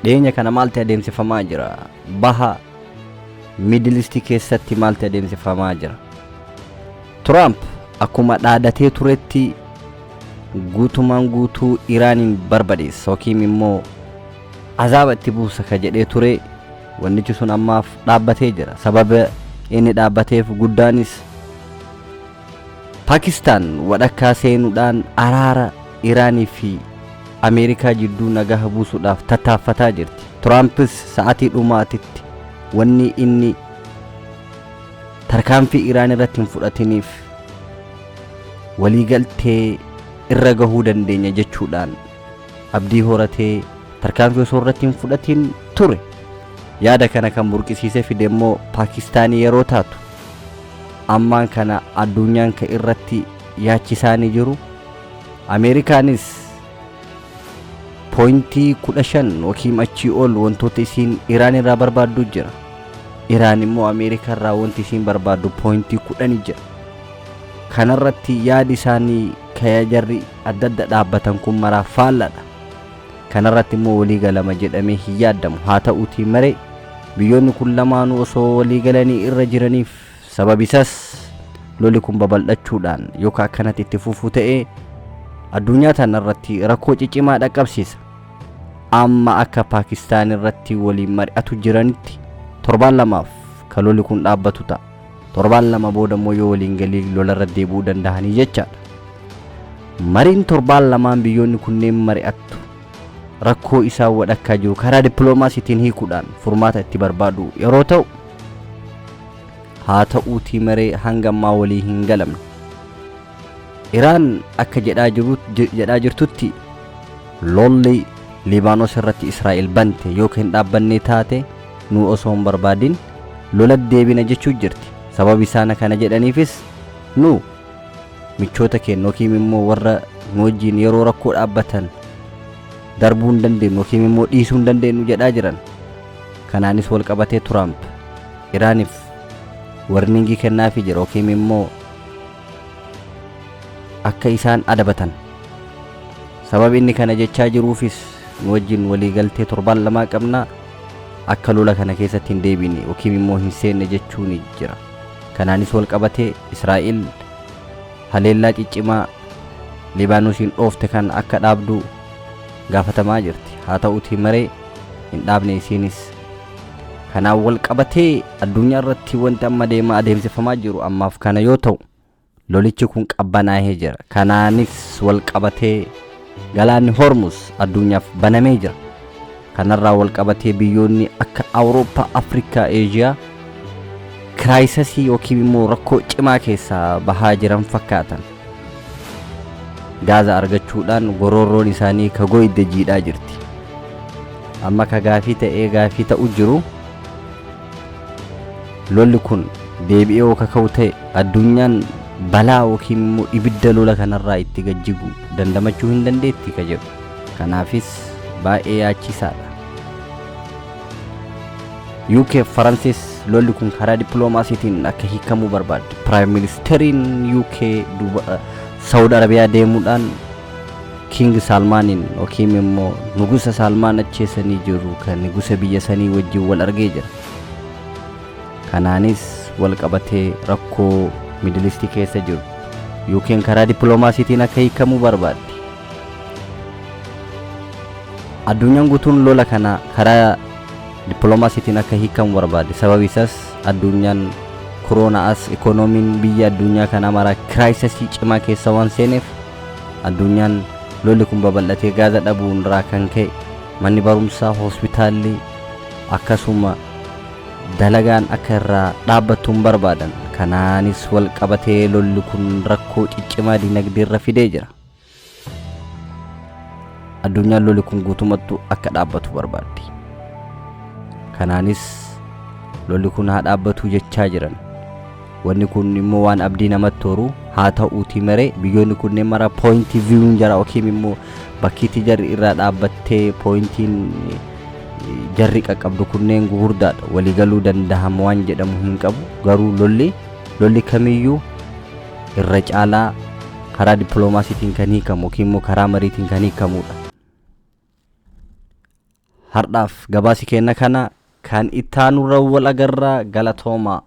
dhiyeenya kana maaltu adeemsifamaa jira? Baha Middle East keessatti maaltu adeemsifamaa jira? Trump akkuma dhaadatee turetti guutumaan guutuu Iraanin barbadeessa yookiin immoo azaaba itti buusa ka jedhee ture. Wannichi sun ammaaf dhaabbatee jira. Sababa inni dhaabbateef guddaanis Pakistan wadhakkaa seenuudhaan araara Iraanii fi Ameerikaa jidduu nagaa buusuudhaaf tattaaffataa jirti. Trumpis sa'aatii dhumaatitti wanni inni tarkaanfii Iraan irratti hin fudhatiniif waliigaltee irra gahuu dandeenya jechuudhaan abdii horatee tarkaanfii osoo irratti hin fudhatin ture. Yaada kana kan burqisiisee fide immoo Pakistaanii yeroo taatu ammaan kana addunyaan ka irratti yaachisaanii jiru. Ameerikaanis pointii 15 yookiin achii ol wantoota isiin Iraan irraa barbaaddu jira. Iraan immoo Ameerikaa irraa wanti isiin barbaaddu pointii 10 jira. Kanarratti yaadi isaanii kaya jarri adda adda dhaabbatan kun maraa faalladha. Kanarratti immoo waliigalama jedhamee hin yaadamu. Haa ta'uutii maree biyyoonni kun lamaanuu osoo waliigalanii irra jiraniif sababisas lolli kun babal'achuudhaan yookaan akkanatti itti fufuu ta'ee addunyaa tanarratti rakkoo ciccimaa dhaqqabsiisa. Amma akka Pakistaan irratti waliin mari'atu jiranitti torbaan lamaaf ka lolli kun dhaabbatu ta'a. Torbaan lama booda immoo yoo waliin galii lolarra deebi'uu danda'anii jechaadha. Mariin torbaan lamaan biyyoonni kunneen mari'attu rakkoo isaa wadhakkaa jiru karaa dippiloomaasiitiin hiikuudhaan furmaata itti barbaadu yeroo ta'u, haa ta'uutii maree hanga ammaa walii hin galamne. Iraan akka jedhaa jirtutti lolli Libaanos irratti Israa'el bante yookiin dhaabbannee taate nu osoo hin barbaadin lola deebina jechuu jirti. Sababi isaan kana jedhaniifis nu michoota keenya yookiin immoo warra nu wajjin yeroo rakkoo dhaabbatan darbuu hin dandeenyu yookiin immoo dhiisuu hin dandeenyu jedhaa jiran. Kanaanis wal qabatee Trump Iraaniif warningii kennaafii jira yookiin immoo akka isaan adabatan. Sababi inni kana jechaa jiruufis nu wajjin waliigaltee torbaan lamaa qabna, akka lola kana keessatti hin deebine yookiin immoo hin seenne jechuun jira. Kanaanis wal qabatee Israa'el haleellaa ciccimaa Libaanoosiin dhoofte kan akka dhaabdu gaafatamaa jirti. Haa ta'uutii maree hin dhaabne isiinis. Kanaan wal qabatee addunyaa irratti wanti amma adeemsifamaa jiru ammaaf kana yoo ta'u, lolichi kun qabbanaa'ee jira. Kanaanis wal qabatee galaanni Hormuz addunyaaf banamee jira. Kanarraa wal qabatee biyyoonni akka Awurooppaa, Afrikaa, Eeshiyaa kiraayisasii yookiin immoo rakkoo cimaa keessaa bahaa jiran fakkaatan. Gaaza argachuudhaan gororroon isaanii ka goyde jiidhaa jirti. Amma ka gaafii ta'uu jiru lolli kun deebi'ee yoo kaka'u ta'e addunyaan balaa yookiin immoo ibidda lola kanarraa itti gajjigu dandamachuu hin dandeetti ka jedhu. Kanaafis baay'ee yaachisaadha. UK Faransis lolli kun karaa dippiloomaasiitiin akka hiikamuu barbaadde. Prime Ministeriin UK Saudi Arabiyaa deemuudhaan King Salmaaniin yookiin immoo nugusa Salmaan acheessanii jiru kan nugusa biyya sanii wajjin wal argee jira. Kanaanis wal qabatee rakkoo Middle East keessa jiru UK karaa dippiloomaasiitiin akka hiikamuu barbaadde. Addunyaan guutuun lola kana karaa dippiloomaasiitiin akka hiikamu barbaadde. Sababi isaas addunyaan koronaas ikoonomiin biyya addunyaa kana mara kiraayisasii cimaa keessa waan seeneef addunyaan lolli kun babal'atee gaaza dhabuun irraa kan ka'e manni barumsaa, hospitaalli akkasuma dalagaan akka irraa dhaabbattuun barbaadan. Kanaanis wal qabatee lolli kun rakkoo ciccimaa dinagdee irra fidee jira. Addunyaan lolli kun guutumatti akka dhaabbatu barbaaddi. Kanaanis lolli kun haa dhaabbatu jechaa jiran. Wanni kun immoo waan abdii namatti horu. Haa ta'uutii maree biyyoonni kunneen mara point view jara yookiin immoo bakkiitti jarri irraa dhaabbattee pointiin jarri qaqqabdu kunneen gugurdaadha. Waliigaluu danda'ama waan jedhamu hin qabu. Garuu lolli kamiyyuu irra caalaa karaa dippiloomaasiitiin kan hiikamu yookiin immoo karaa mariitiin kan hiikamudha. hardhaaf gabaasi kenna kana kan ittaanurra wal agarraa galatoomaa.